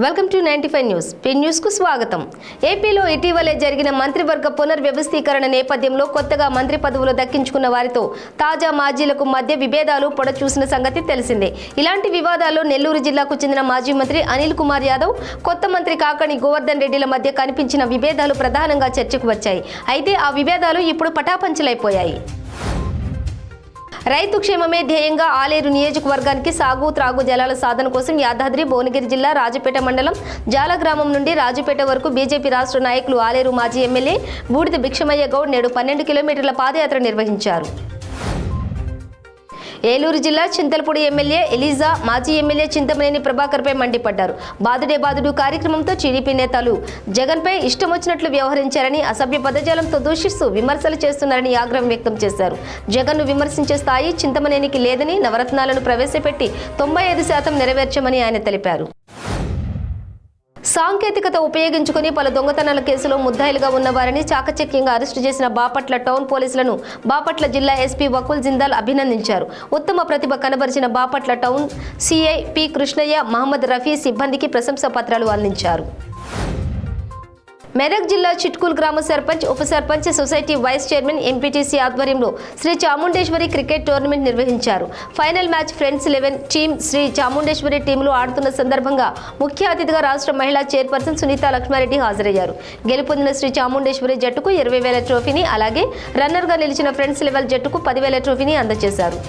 Welcome to 95 news. News కు స్వాగతం. ఏపీలో ఇటీవలే జరిగిన మంత్రివర్గ పునర్వ్యవస్థీకరణ నేపథ్యంలో కొత్తగా మంత్రి పదవులు దక్కించుకున్న వారితో తాజా మాజీలకు మధ్య విభేదాలు పొడచూసిన సంగతి తెలిసిందే. ఇలాంటి వివాదాల్లో నెల్లూరు జిల్లాకు చెందిన మాజీ మంత్రి అనిల్ కుమార్ యాదవ్, కొత్త మంత్రి కాకాణి గోవర్ధన్ రెడ్డిల మధ్య కనిపించిన విభేదాలు ప్రధానంగా చర్చకు వచ్చాయి. అయితే ఆ విభేదాలు ఇప్పుడు పటాపంచలైపోయాయి. రైతు క్షేమమే ధ్యేయంగా ఆలేరు నియోజకవర్గానికి సాగు త్రాగు జలాల సాధన కోసం యాదాద్రి భువనగిరి జిల్లా రాజపేట మండలం జాల గ్రామం నుండి రాజపేట వరకు బీజేపీ రాష్ట్ర నాయకులు ఆలేరు మాజీ ఎమ్మెల్యే బూడిద భిక్షమయ్య గౌడ్ నేడు 12 కిలోమీటర్ల పాదయాత్ర నిర్వహించారు. ఏలూరు జిల్లా చింతలపూడి ఎమ్మెల్యే ఎలిజా మాజీ ఎమ్మెల్యే చింతమనేని ప్రభాకర్పై మండిపడ్డారు. బాదుడే బాదుడు కార్యక్రమంతో టీడీపీ నేతలు జగన్పై ఇష్టం వచ్చినట్లు వ్యవహరించారని, అసభ్య పదజాలంతో దూషిస్తూ విమర్శలు చేస్తున్నారని ఆగ్రహం వ్యక్తం చేశారు. జగన్ను విమర్శించే స్థాయి చింతమనేనికి లేదని, నవరత్నాలను ప్రవేశపెట్టి 95% నెరవేర్చమని ఆయన తెలిపారు. సాంకేతికత ఉపయోగించుకుని పలు దొంగతనాల కేసులో ముద్దాయిలుగా ఉన్న వారిని చాకచక్యంగా అరెస్టు చేసిన బాపట్ల టౌన్ పోలీసులను బాపట్ల జిల్లా ఎస్పీ వకుల్ జిందాల్ అభినందించారు. ఉత్తమ ప్రతిభ కనబరిచిన Bapatla town CI P Krishnaiah, Mohammed Rafi సిబ్బందికి ప్రశంసా పత్రాలు అందించారు. మెదక్ జిల్లా చిట్కూల్ గ్రామ సర్పంచ్, ఉప sarpanch, society vice chairman, MPTC ఆధ్వర్యంలో శ్రీ చాముండేశ్వరి క్రికెట్ టోర్నమెంట్ నిర్వహించారు. Final match friends 11 team Shri Chamundeshwari టీంలో ఆడుతున్న సందర్భంగా ముఖ్య అతిథిగా రాష్ట్ర మహిళా చైర్పర్సన్ సునీత లక్ష్మారెడ్డి హాజరయ్యారు. గెలుపొందిన శ్రీ చాముండేశ్వరి జట్టుకు 20,000 ట్రోఫీని, అలాగే రన్నర్గా నిలిచిన ఫ్రెండ్స్ 11 జట్టుకు 10,000 ట్రోఫీని అందజేశారు.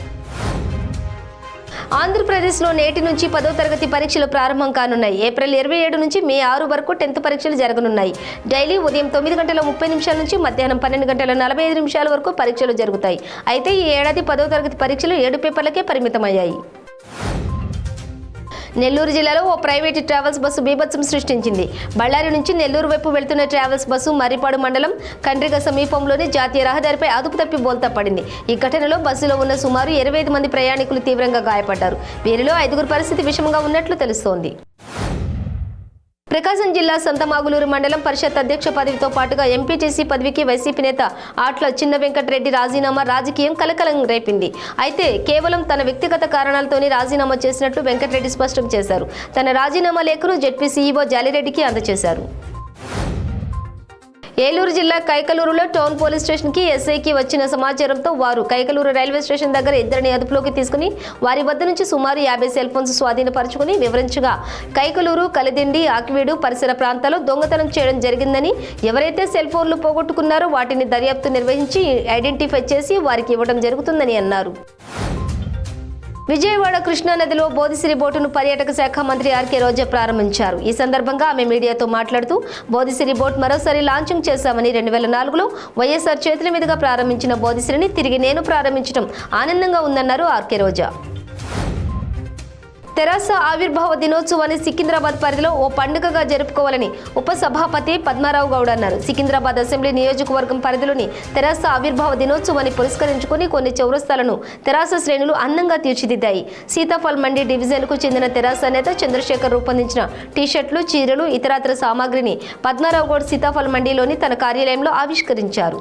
ఆంధ్రప్రదేశ్లో నేటి నుంచి 10వ తరగతి పరీక్షలు ప్రారంభం కానున్నాయి. ఏప్రిల్ 27 నుంచి మే 6 వరకు 10th పరీక్షలు జరగనున్నాయి. డైలీ ఉదయం 9 గంటల 30 నిమిషాల నుంచి మధ్యాహ్నం 12 గంటల 45 నిమిషాల వరకు పరీక్షలు జరుగుతాయి. అయితే ఈ ఏడాది 10వ తరగతి పరీక్షలు 7 పేపర్లకే పరిమితమయ్యాయి. నెల్లూరు జిల్లాలో ఓ ప్రైవేటు ట్రావెల్స్ బస్సు బీభత్సం సృష్టించింది. బళ్ళారి నుంచి నెల్లూరు వైపు వెళ్తున్న ట్రావెల్స్ బస్సు మర్రిపాడు మండలం కండ్రిగ సమీపంలోని జాతీయ రహదారిపై అదుపు తప్పి బోల్తా పడింది. ఈ ఘటనలో బస్సులో ఉన్న సుమారు 25 మంది ప్రయాణికులు తీవ్రంగా గాయపడ్డారు. వీరిలో 5గురు పరిస్థితి విషమంగా ఉన్నట్లు తెలుస్తోంది. ప్రకాశం జిల్లా సంతమాగులూరు మండలం పరిషత్ అధ్యక్ష పదవితో పాటుగా ఎంపీటీసీ పదవికి వైసీపీ నేత ఆట్ల చిన్న వెంకటరెడ్డి రాజీనామా రాజకీయం కలకలం రేపింది. అయితే కేవలం తన వ్యక్తిగత కారణాలతోనే రాజీనామా చేసినట్లు వెంకటరెడ్డి స్పష్టం చేశారు. తన రాజీనామా లేఖను జెడ్పీ సీఈఓ జాలిరెడ్డికి అందజేశారు. ఏలూరు జిల్లా కైకలూరులో టౌన్ పోలీస్ స్టేషన్కి ఎస్ఐకి వచ్చిన సమాచారంతో వారు కైకలూరు రైల్వే స్టేషన్ దగ్గర ఇద్దరిని అదుపులోకి తీసుకుని వారి వద్ద నుంచి సుమారు 50 సెల్ ఫోన్స్ స్వాధీనపరుచుకుని వివరించగా కలిదిండి, ఆకివీడు పరిసర ప్రాంతాల్లో దొంగతనం చేయడం జరిగిందని, ఎవరైతే సెల్ ఫోన్లు పోగొట్టుకున్నారో వాటిని దర్యాప్తు నిర్వహించి ఐడెంటిఫై చేసి వారికి ఇవ్వడం జరుగుతుందని అన్నారు. విజయవాడ కృష్ణానదిలో బోధిసిరి బోటును పర్యాటక శాఖ మంత్రి ఆర్కే రోజా ప్రారంభించారు. ఈ సందర్భంగా ఆమె మీడియాతో మాట్లాడుతూ బోధిసిరి బోట్ మరోసారి లాంచింగ్ చేశామని, 2004లో వైఎస్ఆర్ చేతుల మీదుగా ప్రారంభించిన బోధిసిరిని తిరిగి నేను ప్రారంభించడం ఆనందంగా ఉందన్నారు ఆర్కే రోజా. తెరాస ఆవిర్భావ దినోత్సవాన్ని సికింద్రాబాద్ పరిధిలో ఓ పండుగగా జరుపుకోవాలని ఉప సభాపతి పద్మారావు గౌడ్ అన్నారు. సికింద్రాబాద్ అసెంబ్లీ నియోజకవర్గం పరిధిలోని తెరాస ఆవిర్భావ దినోత్సవాన్ని పురస్కరించుకుని కొన్ని చౌరస్తాలను తెరాస శ్రేణులు అందంగా తీర్చిదిద్దాయి. సీతాఫల్ మండి డివిజన్కు చెందిన తెరాస నేత చంద్రశేఖర్ రూపొందించిన టీషర్ట్లు, చీరలు, ఇతరత్ర సామాగ్రిని పద్మారావు గౌడ్ సీతాఫల్ మండిలోని తన కార్యాలయంలో ఆవిష్కరించారు.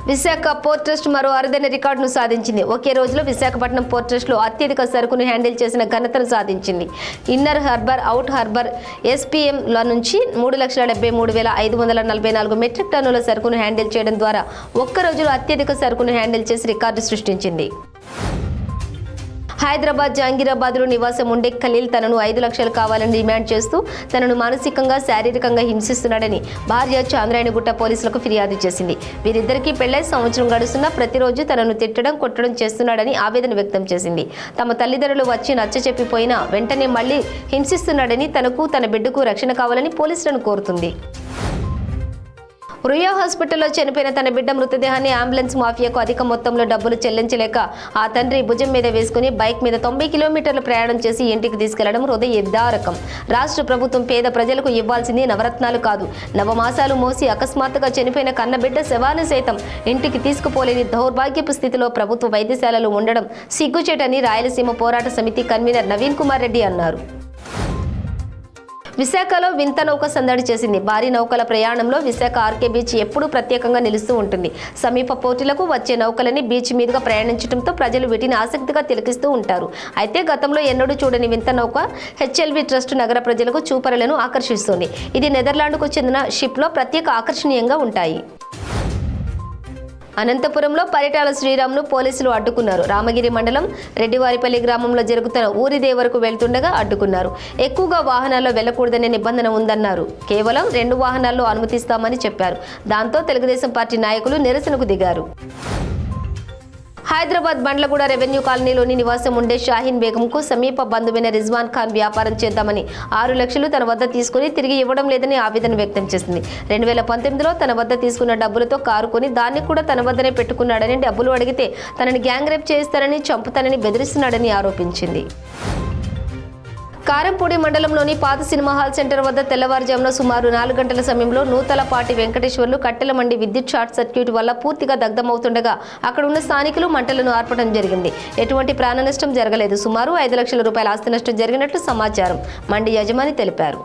విశాఖ పోర్ట్ ట్రస్ట్ మరో అరుదైన రికార్డును సాధించింది. ఒకే రోజులో విశాఖపట్నం పోర్ట్ ట్రస్ట్లో అత్యధిక సరుకును హ్యాండిల్ చేసిన ఘనతను సాధించింది. ఇన్నర్ హార్బర్, అవుట్ హార్బర్ ఎస్పీఎంల నుంచి 3,73,544 మెట్రిక్ టన్నుల సరుకును హ్యాండిల్ చేయడం ద్వారా ఒక్క రోజులో అత్యధిక సరుకును హ్యాండిల్ చేసి రికార్డు సృష్టించింది. హైదరాబాద్ జహంగీరాబాద్లో నివాసం ఉండే ఖలీల్ తనను 5 లక్షలు కావాలని డిమాండ్ చేస్తూ తనను మానసికంగా, శారీరకంగా హింసిస్తున్నాడని భార్య చాంద్రాయణగుట్ట పోలీసులకు ఫిర్యాదు చేసింది. వీరిద్దరికీ పెళ్లై సంవత్సరం గడుస్తున్నా ప్రతిరోజు తనను తిట్టడం, కొట్టడం చేస్తున్నాడని ఆవేదన వ్యక్తం చేసింది. తమ తల్లిదండ్రులు వచ్చి నచ్చ చెప్పిపోయినా వెంటనే మళ్లీ హింసిస్తున్నాడని, తనకు తన బిడ్డకు రక్షణ కావాలని పోలీసులను కోరుతుంది. రుయా హాస్పిటల్లో చనిపోయిన తన బిడ్డ మృతదేహాన్ని అంబులెన్స్ మాఫియాకు అధిక మొత్తంలో డబ్బులు చెల్లించలేక ఆ తండ్రి భుజం మీద వేసుకుని బైక్ మీద 90 కిలోమీటర్ల ప్రయాణం చేసి ఇంటికి తీసుకెళ్లడం హృదయదారకం. రాష్ట్ర ప్రభుత్వం పేద ప్రజలకు ఇవ్వాల్సింది నవరత్నాలు కాదు, నవమాసాలు మోసి అకస్మాత్తుగా చనిపోయిన కన్నబిడ్డ శవాన్ని సైతం ఇంటికి తీసుకుపోలేని దౌర్భాగ్యపు స్థితిలో ప్రభుత్వ వైద్యశాలలు ఉండడం సిగ్గుచేటని రాయలసీమ పోరాట సమితి కన్వీనర్ నవీన్ కుమార్ రెడ్డి అన్నారు. విశాఖలో వింత నౌక సందడి చేసింది. భారీ నౌకల ప్రయాణంలో విశాఖ ఆర్కే బీచ్ ఎప్పుడూ ప్రత్యేకంగా నిలుస్తూ ఉంటుంది. సమీప పోర్టులకు వచ్చే నౌకలని బీచ్ మీదుగా ప్రయాణించడంతో ప్రజలు వీటిని ఆసక్తిగా తిలకిస్తూ ఉంటారు. అయితే గతంలో ఎన్నడూ చూడని వింత నౌక హెచ్ఎల్వి ట్రస్ట్ నగర ప్రజలకు చూపరులను ఆకర్షిస్తుంది. ఇది నెదర్లాండ్కు చెందిన షిప్లో ప్రత్యేక ఆకర్షణీయంగా ఉంటాయి. అనంతపురంలో పరిటాల శ్రీరామ్ను పోలీసులు అడ్డుకున్నారు. రామగిరి మండలం రెడ్డివారిపల్లి గ్రామంలో జరుగుతున్న ఊరి దేవరకు వెళ్తుండగా అడ్డుకున్నారు. ఎక్కువగా వాహనాల్లో వెళ్లకూడదనే నిబంధన ఉందన్నారు. కేవలం 2 వాహనాల్లో అనుమతిస్తామని చెప్పారు. దాంతో తెలుగుదేశం పార్టీ నాయకులు నిరసనకు దిగారు. హైదరాబాద్ బండ్లగూడ రెవెన్యూ కాలనీలోని నివాసం ఉండే షాహీన్ బేగంకు సమీప బంధువైన రిజ్వాన్ ఖాన్ వ్యాపారం చేద్దామని 6 లక్షలు తన వద్ద తీసుకుని తిరిగి ఇవ్వడం లేదని ఆవేదన వ్యక్తం చేసింది. 2019లో తన వద్ద తీసుకున్న డబ్బులతో కారు కొని దాన్ని కూడా తన వద్దనే పెట్టుకున్నాడని, డబ్బులు అడిగితే తనని గ్యాంగ్ రేప్ చేస్తానని, చంపుతానని బెదిరిస్తున్నాడని ఆరోపించింది. కారంపూడి మండలంలోని పాత సినిమా హాల్ సెంటర్ వద్ద తెల్లవారుజామున సుమారు 4 గంటల సమయంలో నూతలపాటి వెంకటేశ్వర్లు కట్టెల మండి విద్యుత్ షార్ట్ సర్క్యూట్ వల్ల పూర్తిగా దగ్ధమవుతుండగా అక్కడ ఉన్న స్థానికులు మంటలను ఆర్పడం జరిగింది. ఎటువంటి ప్రాణ నష్టం జరగలేదు. సుమారు 5 లక్షల రూపాయల ఆస్తి నష్టం జరిగినట్లు సమాచారం మండి యజమాని తెలిపారు.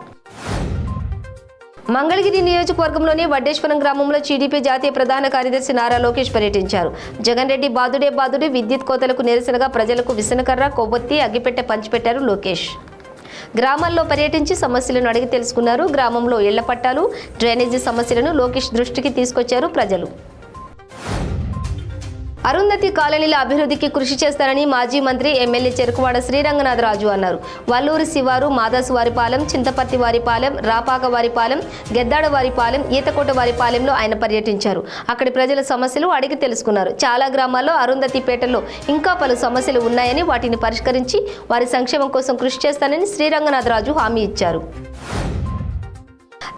మంగళగిరి నియోజకవర్గంలోని వడ్డేశ్వరం గ్రామంలో టీడీపీ జాతీయ ప్రధాన కార్యదర్శి నారా లోకేష్ పర్యటించారు. జగన్ రెడ్డి బాదుడే విద్యుత్ కోతలకు నిరసనగా ప్రజలకు విసనకర్ర, కొవ్వొత్తి, అగ్గిపెట్టె పంచిపెట్టారు. లోకేష్ గ్రామాల్లో పర్యటించి సమస్యలను అడిగి తెలుసుకున్నారు. గ్రామంలో ఇళ్ల పట్టాలు, డ్రైనేజీ సమస్యలను లోకేష్ దృష్టికి తీసుకొచ్చారు ప్రజలు. అరుంధతి కాలనీల అభివృద్ధికి కృషి చేస్తారని మాజీ మంత్రి ఎమ్మెల్యే చెరుకువాడ శ్రీరంగనాథరాజు అన్నారు. వల్లూరు శివారు, మాదాసువారిపాలెం, చింతపర్తి వారిపాలెం, రాపాక వారిపాలెం, గెద్దాడ వారిపాలెం, ఈతకోట వారిపాలెంలో ఆయన పర్యటించారు. అక్కడి ప్రజల సమస్యలు అడిగి తెలుసుకున్నారు. చాలా గ్రామాల్లో అరుంధతి పేటల్లో ఇంకా పలు సమస్యలు ఉన్నాయని, వాటిని పరిష్కరించి వారి సంక్షేమం కోసం కృషి చేస్తానని శ్రీరంగనాథరాజు హామీ ఇచ్చారు.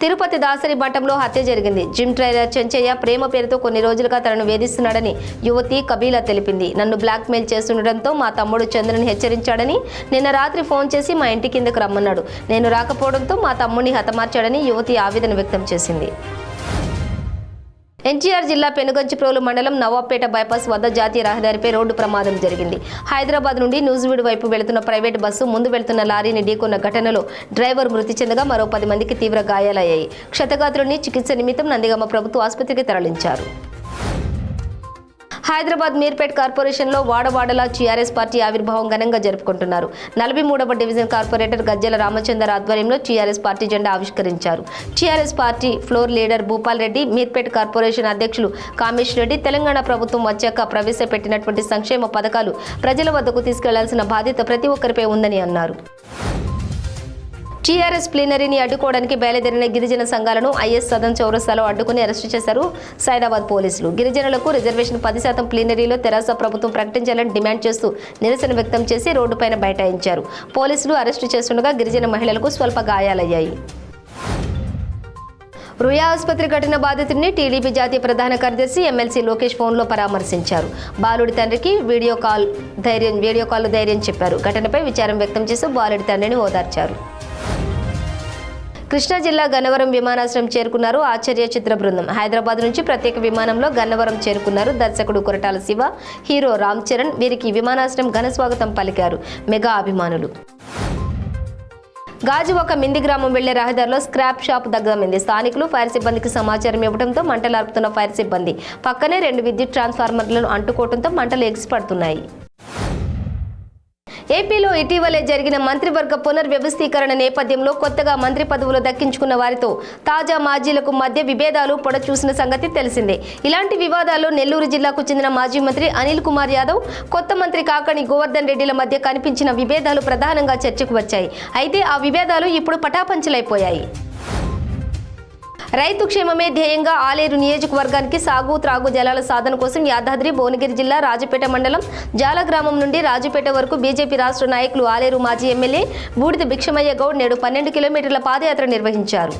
తిరుపతి దాసరి మఠంలో హత్య జరిగింది. జిమ్ ట్రైనర్ చెంచయ్య ప్రేమ పేరుతో కొన్ని రోజులుగా తనను వేధిస్తున్నాడని యువతి కబీలా తెలిపింది. నన్ను బ్లాక్మెయిల్ చేస్తుండటంతో మా తమ్ముడు చంద్రని హెచ్చరించాడని, నిన్న రాత్రి ఫోన్ చేసి మా ఇంటి కిందకు రమ్మన్నాడు. నేను రాకపోవడంతో మా తమ్ముడిని హతమార్చాడని యువతి ఆవేదన వ్యక్తం చేసింది. ఎన్టీఆర్ జిల్లా పెనుగంచిప్రోలు మండలం నవాబ్పేట బైపాస్ వద్ద జాతీయ రహదారిపై రోడ్డు ప్రమాదం జరిగింది. హైదరాబాద్ నుండి నూజివీడు వైపు వెళుతున్న ప్రైవేటు బస్సు ముందు వెళుతున్న లారీని ఢీకొన్న ఘటనలో డ్రైవర్ మృతి చెందగా మరో 10 మందికి తీవ్ర గాయాలయ్యాయి. క్షతగాత్రుల్ని చికిత్స నిమిత్తం నందిగామ ప్రభుత్వ ఆసుపత్రికి తరలించారు. హైదరాబాద్ మీర్పేట్ కార్పొరేషన్లో వాడవాడలా టీఆర్ఎస్ పార్టీ ఆవిర్భావం ఘనంగా జరుపుకుంటున్నారు. 43వ డివిజన్ కార్పొరేటర్ గజ్జల రామచందర్ ఆధ్వర్యంలో టీఆర్ఎస్ పార్టీ జెండా ఆవిష్కరించారు. TRS party floor leader Bhupal Reddy, Meerpet corporation అధ్యక్షులు కామేష్ రెడ్డి తెలంగాణ ప్రభుత్వం వచ్చాక ప్రవేశపెట్టినటువంటి సంక్షేమ పథకాలు ప్రజల వద్దకు తీసుకెళ్లాల్సిన బాధ్యత ప్రతి ఒక్కరిపై ఉందని అన్నారు. టీఆర్ఎస్ ప్లీనరీని అడ్డుకోవడానికి బయలుదేరిన గిరిజన సంఘాలను ఐఎస్ సదన్ చౌరస్తాలో అడ్డుకుని అరెస్టు చేశారు సైదాబాద్ పోలీసులు. గిరిజనులకు రిజర్వేషన్ 10% ప్లీనరీలో తెరాస ప్రభుత్వం ప్రకటించాలని డిమాండ్ చేస్తూ నిరసన వ్యక్తం చేసి రోడ్డుపైన బైఠాయించారు. పోలీసులు అరెస్టు చేస్తుండగా గిరిజన మహిళలకు స్వల్ప గాయాలయ్యాయి. రుయా ఆసుపత్రి ఘటన బాధితుడిని టీడీపీ జాతీయ ప్రధాన కార్యదర్శి ఎమ్మెల్సీ లోకేష్ ఫోన్లో పరామర్శించారు. బాలుడి తండ్రికి వీడియో కాల్ ధైర్యం చెప్పారు. ఘటనపై విచారం వ్యక్తం చేస్తూ బాలుడి తండ్రిని ఓదార్చారు. కృష్ణా జిల్లా గన్నవరం విమానాశ్రయం చేరుకున్నారు ఆచార్య చిత్ర బృందం. హైదరాబాద్ నుంచి ప్రత్యేక విమానంలో గన్నవరం చేరుకున్నారు దర్శకుడు కొరటాల శివ, హీరో రామ్ చరణ్. వీరికి విమానాశ్రయం ఘన స్వాగతం పలికారు మెగా అభిమానులు. గాజువాక మింది గ్రామం వెళ్లే రహదారిలో స్క్రాప్ షాప్ దగ్ధమైంది. స్థానికులు ఫైర్ సిబ్బందికి సమాచారం ఇవ్వడంతో మంటలార్పుతున్న ఫైర్ సిబ్బంది పక్కనే 2 విద్యుత్ ట్రాన్స్ఫార్మర్లను అంటుకోవడంతో మంటలు ఎగిసిపడుతున్నాయి. ఏపీలో ఇటీవలే జరిగిన మంత్రివర్గ పునర్వ్యవస్థీకరణ నేపథ్యంలో కొత్తగా మంత్రి పదవులు దక్కించుకున్న వారితో తాజా మాజీలకు మధ్య విభేదాలు పొడచూసిన సంగతి తెలిసిందే. ఇలాంటి వివాదాల్లో నెల్లూరు జిల్లాకు చెందిన మాజీ మంత్రి అనిల్ కుమార్ యాదవ్, కొత్త మంత్రి కాకని గోవర్ధన్ రెడ్డిల మధ్య కనిపించిన విభేదాలు ప్రధానంగా చర్చకు వచ్చాయి. అయితే ఆ విభేదాలు ఇప్పుడు పటాపంచలైపోయాయి. రైతు క్షేమమే ధ్యేయంగా ఆలేరు నియోజకవర్గానికి సాగు త్రాగు జలాల సాధన కోసం యాదాద్రి భువనగిరి జిల్లా రాజపేట మండలం జాల గ్రామం నుండి రాజపేట వరకు బీజేపీ రాష్ట్ర నాయకులు ఆలేరు మాజీ ఎమ్మెల్యే బూడిద భిక్షమయ్య గౌడ్ నేడు 12 కిలోమీటర్ల పాదయాత్ర నిర్వహించారు.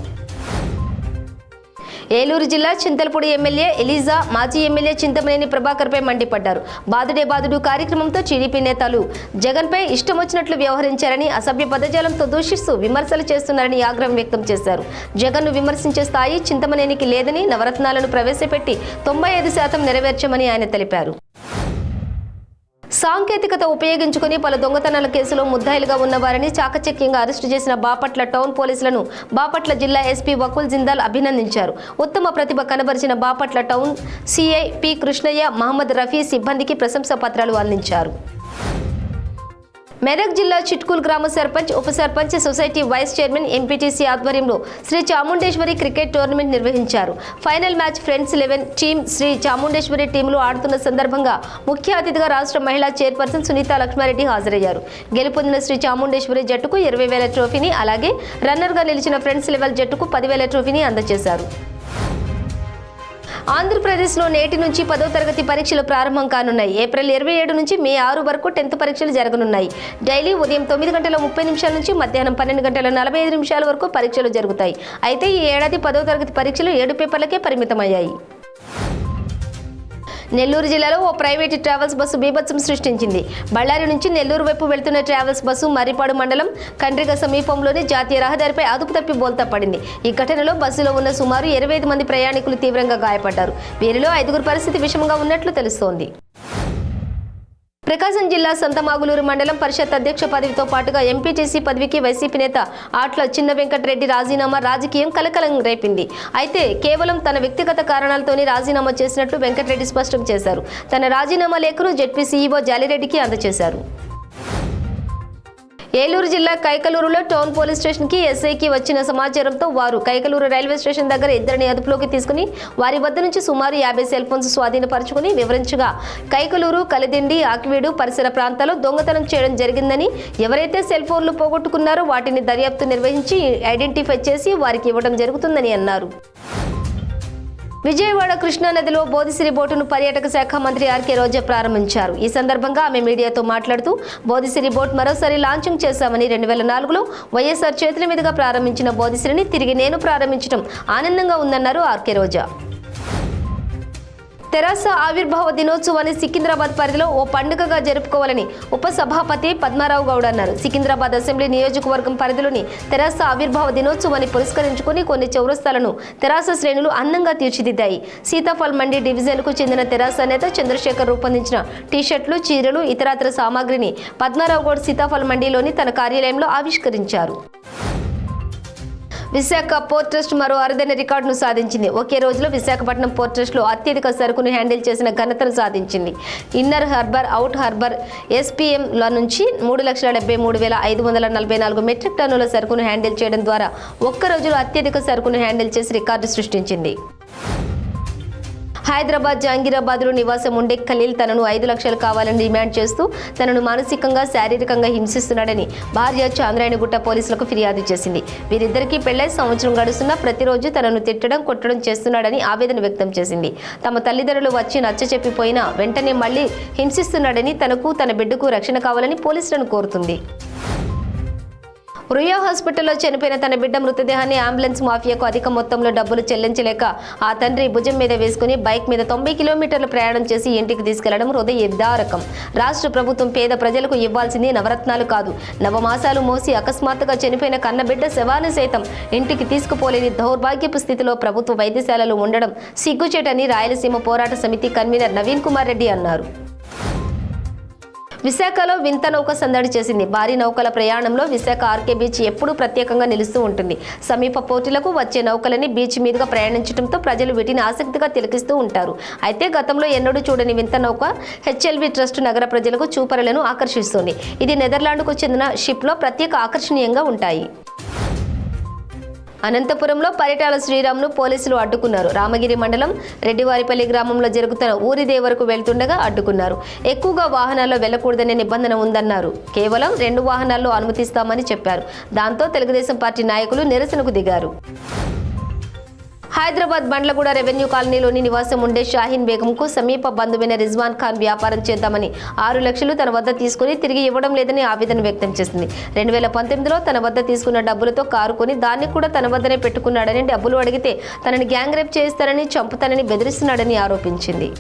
ఏలూరు జిల్లా చింతలపూడి ఎమ్మెల్యే ఎలిజా మాజీ ఎమ్మెల్యే చింతమనేని ప్రభాకర్పై మండిపడ్డారు. బాదుడు కార్యక్రమంతో టీడీపీ నేతలు జగన్పై ఇష్టం వచ్చినట్లు వ్యవహరించారని, అసభ్య పదజాలంతో దూషిస్తూ విమర్శలు చేస్తున్నారని ఆగ్రహం వ్యక్తం చేశారు. జగన్ను విమర్శించే స్థాయి చింతమనేనికి లేదని, నవరత్నాలను ప్రవేశపెట్టి 95% నెరవేర్చమని ఆయన తెలిపారు. సాంకేతికత ఉపయోగించుకుని పలు దొంగతనాల కేసులో ముద్దాయిలుగా ఉన్న వారిని చాకచక్యంగా అరెస్టు చేసిన బాపట్ల టౌన్ పోలీసులను బాపట్ల జిల్లా ఎస్పీ వకుల్ జిందాల్ అభినందించారు. ఉత్తమ ప్రతిభ కనబరిచిన Bapatla town CI P Krishnaiah, Mohammed Rafi సిబ్బందికి ప్రశంసా పత్రాలు అందించారు. మెదక్ జిల్లా చిట్కూల్ గ్రామ సర్పంచ్, ఉప sarpanch, society vice chairman, MPTC ఆధ్వర్యంలో శ్రీ చాముండేశ్వరి క్రికెట్ టోర్నమెంట్ నిర్వహించారు. Final match friends 11 team Shri Chamundeshwari టీంలో ఆడుతున్న సందర్భంగా ముఖ్య అతిథిగా రాష్ట్ర మహిళా చైర్పర్సన్ సునీత లక్ష్మారెడ్డి హాజరయ్యారు. గెలుపొందిన శ్రీ చాముండేశ్వరి జట్టుకు 20,000 ట్రోఫీని, అలాగే రన్నర్గా నిలిచిన ఫ్రెండ్స్ 11 జట్టుకు 10,000 ట్రోఫీని అందజేశారు. ఆంధ్రప్రదేశ్లో నేటి నుంచి 10వ తరగతి పరీక్షలు ప్రారంభం కానున్నాయి. ఏప్రిల్ 27 నుంచి మే 6 వరకు 10th పరీక్షలు జరగనున్నాయి. డైలీ ఉదయం 9:30 నుంచి మధ్యాహ్నం 12:45 వరకు పరీక్షలు జరుగుతాయి. అయితే ఈ ఏడాది 10వ తరగతి పరీక్షలు 7 పేపర్లకే పరిమితమయ్యాయి. నెల్లూరు జిల్లాలో ఓ ప్రైవేటు ట్రావెల్స్ బస్సు బీభత్సం సృష్టించింది. బళ్ళారి నుంచి నెల్లూరు వైపు వెళ్తున్న ట్రావెల్స్ బస్సు మర్రిపాడు మండలం కండ్రిగ సమీపంలోని జాతీయ రహదారిపై అదుపు తప్పి బోల్తా పడింది. ఈ ఘటనలో బస్సులో ఉన్న సుమారు 25 మంది ప్రయాణికులు తీవ్రంగా గాయపడ్డారు. వీరిలో 5 పరిస్థితి విషమంగా ఉన్నట్లు తెలుస్తోంది. ప్రకాశం జిల్లా సంతమాగులూరు మండలం పరిషత్ అధ్యక్ష పదవితో పాటుగా ఎంపీటీసీ పదవికి వైసీపీ నేత ఆట్ల చిన్న వెంకటరెడ్డి రాజీనామా రాజకీయం కలకలం రేపింది. అయితే కేవలం తన వ్యక్తిగత కారణాలతోనే రాజీనామా చేసినట్లు వెంకటరెడ్డి స్పష్టం చేశారు. తన రాజీనామా లేఖను జెడ్పీ సీఈఓ జాలిరెడ్డికి అందజేశారు. ఏలూరు జిల్లా కైకలూరులో టౌన్ పోలీస్ స్టేషన్కి ఎస్ఐకి వచ్చిన సమాచారంతో వారు కైకలూరు రైల్వే స్టేషన్ దగ్గర ఇద్దరిని అదుపులోకి తీసుకుని వారి వద్ద నుంచి సుమారు 50 సెల్ ఫోన్స్ స్వాధీనపరుచుకుని వివరించగా కలిదిండి, ఆకివీడు పరిసర ప్రాంతాల్లో దొంగతనం చేయడం జరిగిందని, ఎవరైతే సెల్ ఫోన్లు పోగొట్టుకున్నారో వాటిని దర్యాప్తు నిర్వహించి ఐడెంటిఫై చేసి వారికి ఇవ్వడం జరుగుతుందని అన్నారు. విజయవాడ కృష్ణానదిలో బోధిసిరి బోటును పర్యాటక శాఖ మంత్రి ఆర్కే రోజా ప్రారంభించారు. ఈ సందర్భంగా ఆమె మీడియాతో మాట్లాడుతూ బోధిసిరి బోట్ మరోసారి లాంచింగ్ చేశామని, 2004లో వైఎస్ఆర్ చేతుల మీదుగా ప్రారంభించిన బోధిసిరిని తిరిగి నేను ప్రారంభించడం ఆనందంగా ఉందన్నారు ఆర్కే రోజా. తెరాస ఆవిర్భావ దినోత్సవాన్ని సికింద్రాబాద్ పరిధిలో ఓ పండుగగా జరుపుకోవాలని ఉప సభాపతి పద్మారావు గౌడ్ అన్నారు. సికింద్రాబాద్ అసెంబ్లీ నియోజకవర్గం పరిధిలోని తెరాస ఆవిర్భావ దినోత్సవాన్ని పురస్కరించుకుని కొన్ని చౌరస్తాలను తెరాస శ్రేణులు అందంగా తీర్చిదిద్దాయి. సీతాఫల్ మండి డివిజన్కు చెందిన తెరాస నేత చంద్రశేఖర్ రూపొందించిన టీషర్ట్లు, చీరలు, ఇతరత్ర సామాగ్రిని పద్మారావు గౌడ్ సీతాఫల్ మండిలోని తన కార్యాలయంలో ఆవిష్కరించారు. విశాఖ పోర్ట్ ట్రస్ట్ మరో అరుదైన రికార్డును సాధించింది. ఒకే రోజులో విశాఖపట్నం పోర్ట్ ట్రస్ట్లో అత్యధిక సరుకును హ్యాండిల్ చేసిన ఘనతను సాధించింది. ఇన్నర్ హార్బర్, అవుట్ హార్బర్ ఎస్పీఎంల నుంచి 3,73,544 మెట్రిక్ టన్నుల సరుకును హ్యాండిల్ చేయడం ద్వారా ఒక్క రోజులో అత్యధిక సరుకును హ్యాండిల్ చేసి రికార్డు సృష్టించింది. హైదరాబాద్ జంగీరాబాద్లో నివాసం ఉండే ఖలీల్ తనను 5 లక్షలు కావాలని డిమాండ్ చేస్తూ తనను మానసికంగా, శారీరకంగా హింసిస్తున్నాడని భార్య చాంద్రాయణగుట్ట పోలీసులకు ఫిర్యాదు చేసింది. వీరిద్దరికీ పెళ్లై సంవత్సరం గడుస్తున్నా ప్రతిరోజు తనను తిట్టడం, కొట్టడం చేస్తున్నాడని ఆవేదన వ్యక్తం చేసింది. తమ తల్లిదండ్రులు వచ్చి నచ్చచెప్పిపోయినా వెంటనే మళ్లీ హింసిస్తున్నాడని, తనకు తన బిడ్డకు రక్షణ కావాలని పోలీసులను కోరుతుంది. రుయా హాస్పిటల్లో చనిపోయిన తన బిడ్డ మృతదేహాన్ని అంబులెన్స్ మాఫియాకు అధిక మొత్తంలో డబ్బులు చెల్లించలేక ఆ తండ్రి భుజం మీద వేసుకుని బైక్ మీద 90 కిలోమీటర్ల ప్రయాణం చేసి ఇంటికి తీసుకెళ్లడం హృదయదారకం. రాష్ట్ర ప్రభుత్వం పేద ప్రజలకు ఇవ్వాల్సింది నవరత్నాలు కాదు, నవమాసాలు మోసి అకస్మాత్తుగా చనిపోయిన కన్నబిడ్డ శవాన్ని సైతం ఇంటికి తీసుకుపోలేని దౌర్భాగ్యపు స్థితిలో ప్రభుత్వ వైద్యశాలలు ఉండడం సిగ్గుచేటని రాయలసీమ పోరాట సమితి కన్వీనర్ నవీన్ కుమార్ రెడ్డి అన్నారు. విశాఖలో వింత నౌక సందడి చేసింది. భారీ నౌకల ప్రయాణంలో విశాఖ ఆర్కే బీచ్ ఎప్పుడూ ప్రత్యేకంగా నిలుస్తూ ఉంటుంది. సమీప పోర్టులకు వచ్చే నౌకలని బీచ్ మీదుగా ప్రయాణించడంతో ప్రజలు వీటిని ఆసక్తిగా తిలకిస్తూ ఉంటారు. అయితే గతంలో ఎన్నడూ చూడని వింత నౌక హెచ్ఎల్వి ట్రస్ట్ నగర ప్రజలకు చూపరులను ఆకర్షిస్తుంది. ఇది నెదర్లాండ్కు చెందిన షిప్లో ప్రత్యేక ఆకర్షణీయంగా ఉంటాయి. అనంతపురంలో పరిటాల శ్రీరామ్ను పోలీసులు అడ్డుకున్నారు. రామగిరి మండలం రెడ్డివారిపల్లి గ్రామంలో జరుగుతున్న ఊరిదేవరకు వెళ్తుండగా అడ్డుకున్నారు. ఎక్కువగా వాహనాల్లో వెళ్లకూడదనే నిబంధన ఉందన్నారు. కేవలం 2 వాహనాల్లో అనుమతిస్తామని చెప్పారు. దాంతో తెలుగుదేశం పార్టీ నాయకులు నిరసనకు దిగారు. హైదరాబాద్ బండ్లగూడ రెవెన్యూ కాలనీలోని నివాసం ఉండే షాహీన్ బేగంకు సమీప బంధువైన రిజ్వాన్ ఖాన్ వ్యాపారం చేద్దామని 6 లక్షలు తన వద్ద తీసుకుని తిరిగి ఇవ్వడం లేదని ఆవేదన వ్యక్తం చేసింది. 2019లో తన వద్ద తీసుకున్న డబ్బులతో కారు కొని దాన్ని కూడా తన వద్దనే పెట్టుకున్నాడని, డబ్బులు అడిగితే తనని గ్యాంగ్ రేప్ చేయిస్తారని, చంపుతానని బెదిరిస్తున్నాడని ఆరోపించింది.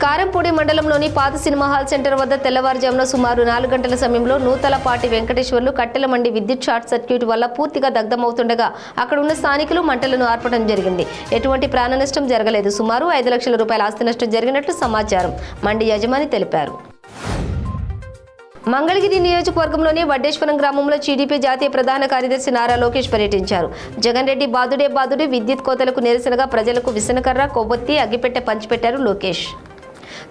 కారంపూడి మండలంలోని పాత సినిమా హాల్ సెంటర్ వద్ద తెల్లవారుజామున సుమారు 4 గంటల సమయంలో నూతలపాటి వెంకటేశ్వర్లు కట్టెల మండి విద్యుత్ షార్ట్ సర్క్యూట్ వల్ల పూర్తిగా దగ్ధమవుతుండగా అక్కడ ఉన్న స్థానికులు మంటలను ఆర్పడం జరిగింది. ఎటువంటి ప్రాణ నష్టం జరగలేదు. సుమారు 5 లక్షల రూపాయల ఆస్తి నష్టం జరిగినట్లు సమాచారం మండి యజమాని తెలిపారు. మంగళగిరి నియోజకవర్గంలోని వడ్డేశ్వరం గ్రామంలో టీడీపీ జాతీయ ప్రధాన కార్యదర్శి నారా లోకేష్ పర్యటించారు. జగన్ రెడ్డి బాదుడే విద్యుత్ కోతలకు నిరసనగా ప్రజలకు విసనకర్ర, కొవ్వొత్తి, అగ్గిపెట్టె పంచిపెట్టారు. లోకేష్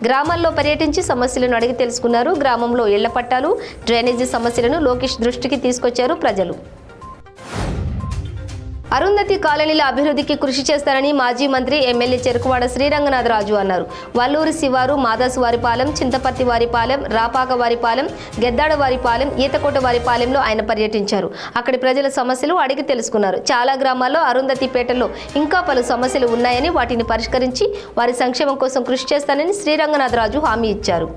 గ్రామాల్లో పర్యటించి సమస్యలను అడిగి తెలుసుకున్నారు. గ్రామంలో ఇళ్ల పట్టాలు, డ్రైనేజీ సమస్యలను లోకేష్ దృష్టికి తీసుకొచ్చారు ప్రజలు. అరుంధతి కాలనీల అభివృద్ధికి కృషి చేస్తారని మాజీ మంత్రి ఎమ్మెల్యే చెరుకువాడ శ్రీరంగనాథరాజు అన్నారు. వల్లూరు శివారు, మాదాసు వారిపాలెం, చింతపర్తి వారిపాలెం, రాపాక వారిపాలెం, గెద్దాడ వారిపాలెం, ఈతకోట వారిపాలెంలో ఆయన పర్యటించారు. అక్కడి ప్రజల సమస్యలు అడిగి తెలుసుకున్నారు. చాలా గ్రామాల్లో అరుంధతి పేటల్లో ఇంకా పలు సమస్యలు ఉన్నాయని వాటిని పరిష్కరించి వారి సంక్షేమం కోసం కృషి చేస్తానని శ్రీరంగనాథరాజు హామీ ఇచ్చారు.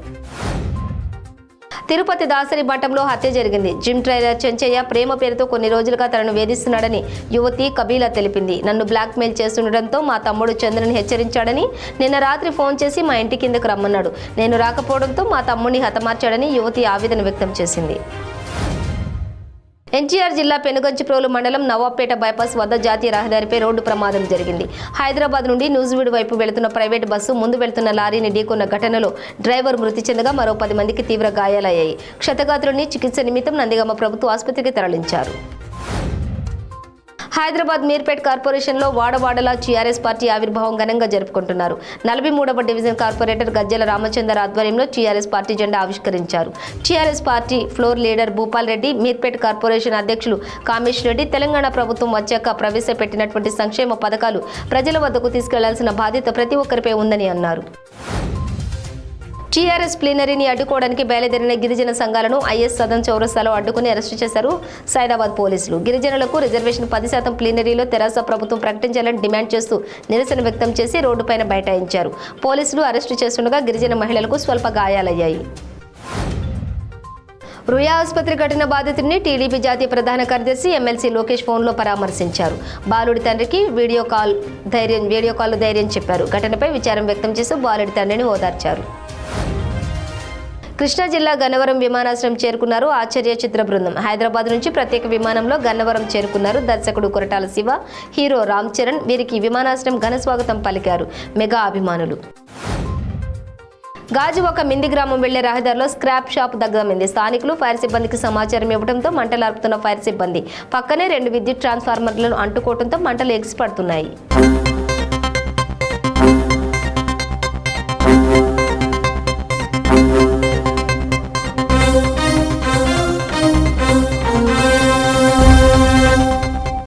తిరుపతి దాసరి మఠంలో హత్య జరిగింది. జిమ్ ట్రైనర్ చెంచయ్య ప్రేమ పేరుతో కొన్ని రోజులుగా తనను వేధిస్తున్నాడని యువతి కబీలా తెలిపింది. నన్ను బ్లాక్ మెయిల్ చేస్తుండటంతో మా తమ్ముడు చంద్రని హెచ్చరించాడని, నిన్న రాత్రి ఫోన్ చేసి మా ఇంటి కిందకు రమ్మన్నాడు. నేను రాకపోవడంతో మా తమ్ముడిని హతమార్చాడని యువతి ఆవేదన వ్యక్తం చేసింది. ఎన్టీఆర్ జిల్లా పెనుగంచిప్రోలు మండలం నవాబ్పేట బైపాస్ వద్ద జాతీయ రహదారిపై రోడ్డు ప్రమాదం జరిగింది. హైదరాబాద్ నుండి నూజివీడు వైపు వెళుతున్న ప్రైవేటు బస్సు ముందు వెళుతున్న లారీని ఢీకొన్న ఘటనలో డ్రైవర్ మృతి చెందగా మరో 10 మందికి తీవ్ర గాయాలయ్యాయి. క్షతగాత్రుడిని చికిత్స నిమిత్తం నందిగామ ప్రభుత్వ ఆసుపత్రికి తరలించారు. హైదరాబాద్ మీర్పేట్ కార్పొరేషన్లో వాడవాడలా టీఆర్ఎస్ పార్టీ ఆవిర్భావం ఘనంగా జరుపుకుంటున్నారు. 43వ డివిజన్ కార్పొరేటర్ గజ్జల రామచందర్ ఆధ్వర్యంలో టీఆర్ఎస్ పార్టీ జెండా ఆవిష్కరించారు. TRS party floor leader Bhupal Reddy, Meerpet corporation అధ్యక్షులు కామేష్ రెడ్డి తెలంగాణ ప్రభుత్వం వచ్చాక ప్రవేశపెట్టినటువంటి సంక్షేమ పథకాలు ప్రజల వద్దకు తీసుకెళ్లాల్సిన బాధ్యత ప్రతి ఒక్కరిపై ఉందని అన్నారు. టీఆర్ఎస్ ప్లీనరీని అడ్డుకోవడానికి బయలుదేరిన గిరిజన సంఘాలను ఐఎస్ సదన్ చౌరస్తాలో అడ్డుకుని అరెస్టు చేశారు సైదాబాద్ పోలీసులు. గిరిజనులకు రిజర్వేషన్ 10% ప్లీనరీలో తెరాస ప్రభుత్వం ప్రకటించాలని డిమాండ్ చేస్తూ నిరసన వ్యక్తం చేసి రోడ్డుపైన బైఠాయించారు. పోలీసులు అరెస్టు చేస్తుండగా గిరిజన మహిళలకు స్వల్ప గాయాలయ్యాయి. రుయా ఆసుపత్రి ఘటన బాధితుడిని టీడీపీ జాతీయ ప్రధాన కార్యదర్శి ఎమ్మెల్సీ లోకేష్ ఫోన్లో పరామర్శించారు. బాలుడి తండ్రికి వీడియో కాల్ ధైర్యం చెప్పారు. ఘటనపై విచారం వ్యక్తం చేస్తూ బాలుడి తండ్రిని ఓదార్చారు. కృష్ణా జిల్లా గన్నవరం విమానాశ్రయం చేరుకున్నారు ఆచార్య చిత్ర బృందం. హైదరాబాద్ నుంచి ప్రత్యేక విమానంలో గన్నవరం చేరుకున్నారు దర్శకుడు కొరటాల శివ, హీరో రామ్ చరణ్. వీరికి విమానాశ్రయం ఘన స్వాగతం పలికారు మెగా అభిమానులు. గాజువాక మింది గ్రామం వెళ్లే రహదారిలో స్క్రాప్ షాప్ దగ్ధమైంది. స్థానికులు ఫైర్ సిబ్బందికి సమాచారం ఇవ్వడంతో మంటలార్పుతున్న ఫైర్ సిబ్బంది పక్కనే 2 విద్యుత్ ట్రాన్స్ఫార్మర్లను అంటుకోవడంతో మంటలు ఎగిసిపడుతున్నాయి.